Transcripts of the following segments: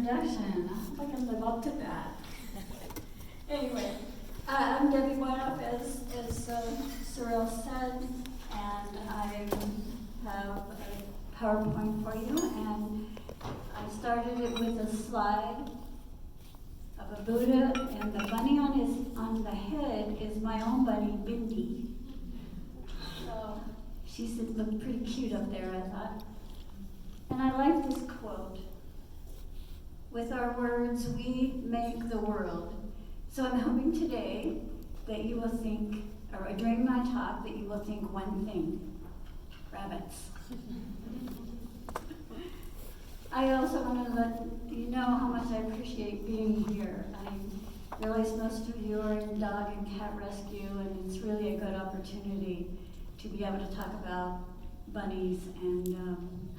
introduction. I hope I can live up to that. Anyway, I'm Debbie Winup, as Sorrel said, and I have a PowerPoint for you, and I started it with a slide of a Buddha, and the bunny on the head is my own bunny, Bindi. So she looked pretty cute up there, I thought. And I like this quote: "With our words, we make the world." So I'm hoping today that you will think, or during my talk, that you will think one thing: rabbits. I also want to let you know how much I appreciate being here. I realize most of you are in dog and cat rescue, and it's really a good opportunity to be able to talk about bunnies and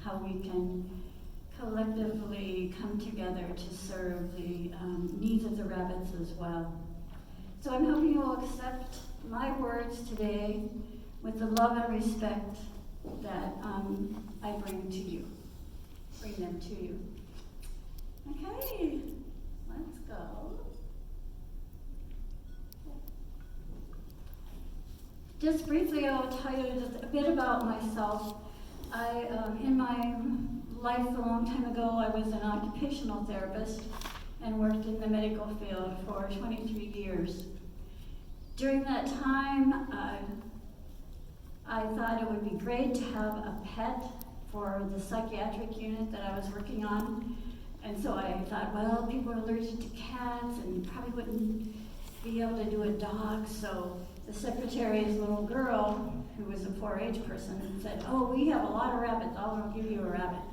how we can collectively come together to serve the needs of the rabbits as well. So I'm hoping you will accept my words today with the love and respect that I bring them to you. Okay, let's go. Just briefly, I'll tell you just a bit about myself. In my life a long time ago, I was an occupational therapist and worked in the medical field for 23 years. During that time, I thought it would be great to have a pet for the psychiatric unit that I was working on. And so I thought, well, people are allergic to cats and probably wouldn't be able to do a dog. So the secretary's little girl, who was a 4-H person, said, "Oh, we have a lot of rabbits. I'll give you a rabbit."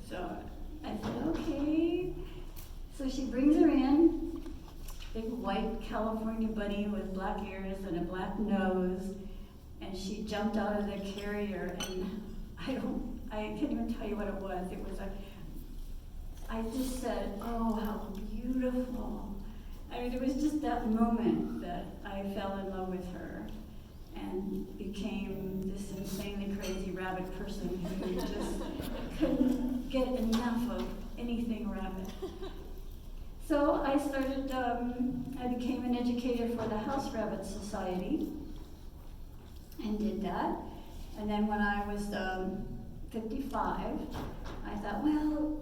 So I said, okay. So she brings her in, big white California bunny with black ears and a black nose, and she jumped out of the carrier, and I can't even tell you what it was. I just said, "Oh, how beautiful." I mean, it was just that moment that I fell in love with her and became this insanely crazy rabbit person who just couldn't get enough of anything rabbit. So I became an educator for the House Rabbit Society and did that. And then when I was 55, I thought, well,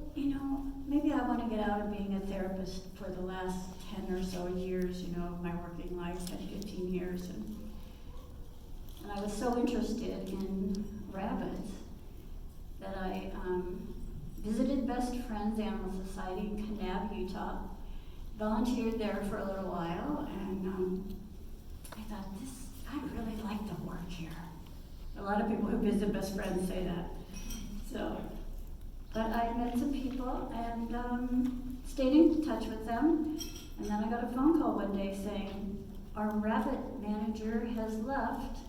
maybe I want to get out of being a therapist for the last 10 or so years, of my working life, 10, 15 years. And I was so interested in rabbits that I visited Best Friends Animal Society in Kanab, Utah, volunteered there for a little while, and I thought, I'd really like to work here. A lot of people who visit Best Friends say that. But I met some people and stayed in touch with them, and then I got a phone call one day saying, "Our rabbit manager has left,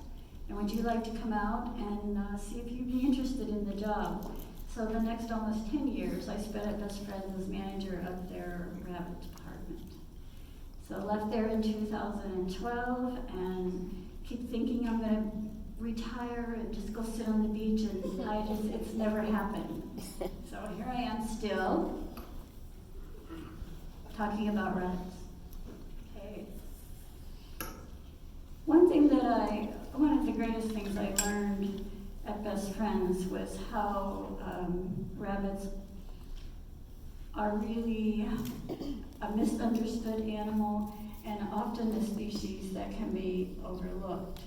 and would you like to come out and see if you'd be interested in the job?" So the next almost 10 years I spent at Best Friends as manager of their rabbit department. So I left there in 2012 and keep thinking I'm going to retire and just go sit on the beach, and it's never happened. So here I am still talking about rabbits. Okay. One of the greatest things I learned at Best Friends was how rabbits are really a misunderstood animal and often a species that can be overlooked.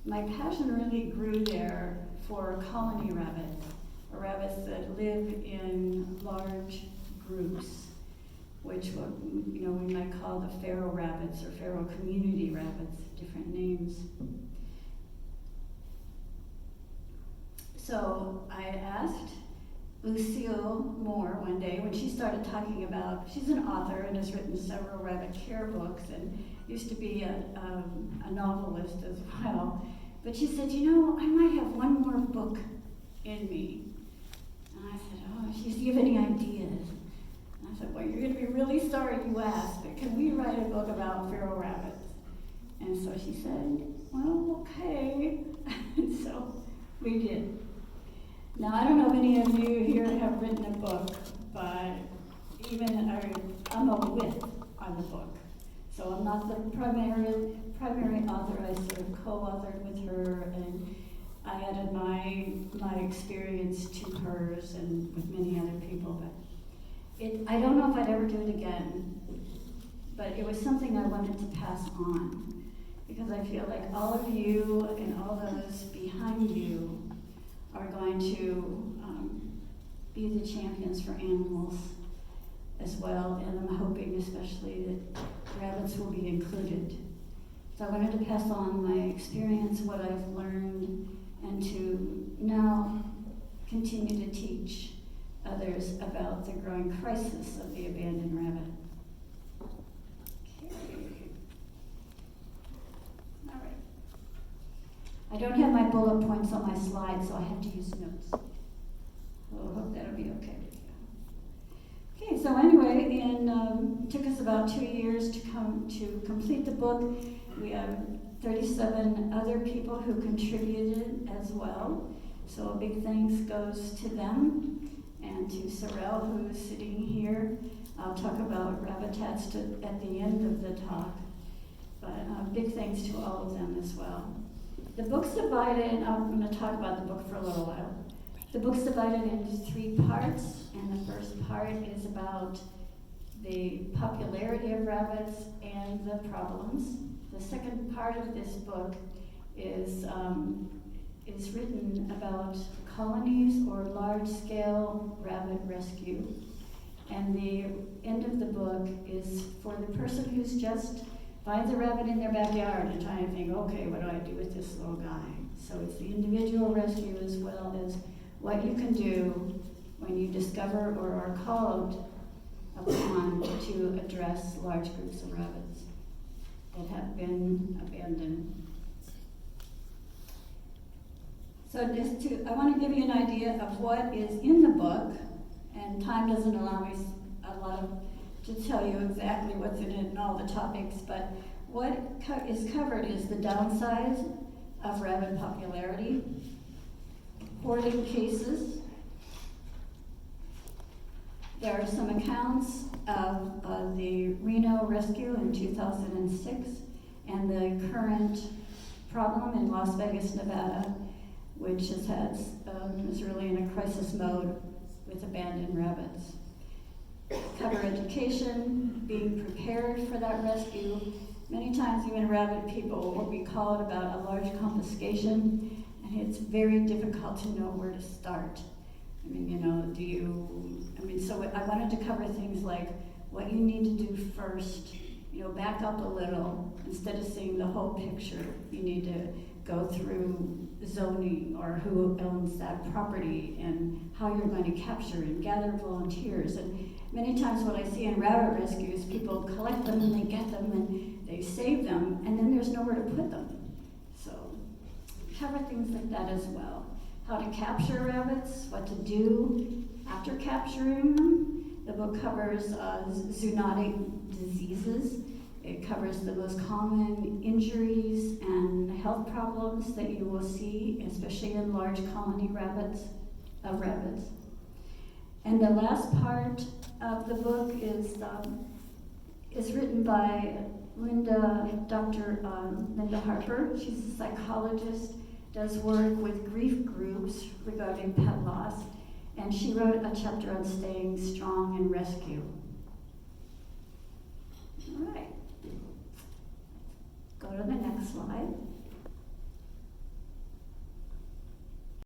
My passion really grew there for colony rabbits, or rabbits that live in large groups, which we might call the Faro rabbits or Faro community rabbits, different names. So I asked Lucille Moore one day when she started talking about, she's an author and has written several rabbit care books and used to be a novelist as well. But she said, I might have one more book in me. And I said, oh, do you have any ideas? And I said, well, you're going to be really sorry you asked, but can we write a book about feral rabbits? And so she said, well, okay. And so we did. Now, I don't know if any of you here have written a book, but even I'm a with on the book. So I'm not the primary author. I sort of co-authored with her, and I added my experience to hers and with many other people. But I don't know if I'd ever do it again, but it was something I wanted to pass on, because I feel like all of you and all those behind you are going to be the champions for animals as well, and I'm hoping especially that rabbits will be included. So I wanted to pass on my experience, what I've learned, and to now continue to teach others about the growing crisis of the abandoned rabbit. Okay. All right. I don't have my bullet points on my slide, so I have to use notes. So I hope that'll be okay with you. Okay, so anyway, it took us about 2 years to complete the book. We have 37 other people who contributed as well. So a big thanks goes to them and to Sorrel, who is sitting here. I'll talk about Rabbitats at the end of the talk, but big thanks to all of them as well. The book's divided, I'm going to talk about the book for a little while. The book's divided into 3 parts, and the first part is about the popularity of rabbits and the problems. The second part of this book is written about colonies or large-scale rabbit rescue. And the end of the book is for the person who's just finds a rabbit in their backyard and trying to think, okay, what do I do with this little guy? So it's the individual rescue as well as what you can do when you discover or are called upon to address large groups of rabbits that have been abandoned. So I want to give you an idea of what is in the book, and time doesn't allow me to tell you exactly what's in it and all the topics, but what is covered is the downside of rabbit popularity, hoarding cases. There are some accounts of the Reno rescue in 2006 and the current problem in Las Vegas, Nevada, which is really in a crisis mode with abandoned rabbits. Cover education, being prepared for that rescue. Many times even rabbit people will be called about a large confiscation, and it's very difficult to know where to start. I mean, so I wanted to cover things like what you need to do first, back up a little. Instead of seeing the whole picture, you need to go through zoning or who owns that property and how you're going to capture and gather volunteers. And many times what I see in rabbit rescues, people collect them and they get them and they save them, and then there's nowhere to put them. So cover things like that as well. How to capture rabbits, what to do after capturing them. The book covers zoonotic diseases. It covers the most common injuries and health problems that you will see, especially in large colony rabbits. And the last part of the book is written by Dr. Linda Harper. She's a psychologist, does work with grief groups regarding pet loss, and she wrote a chapter on staying strong in rescue. All right. Go to the next slide.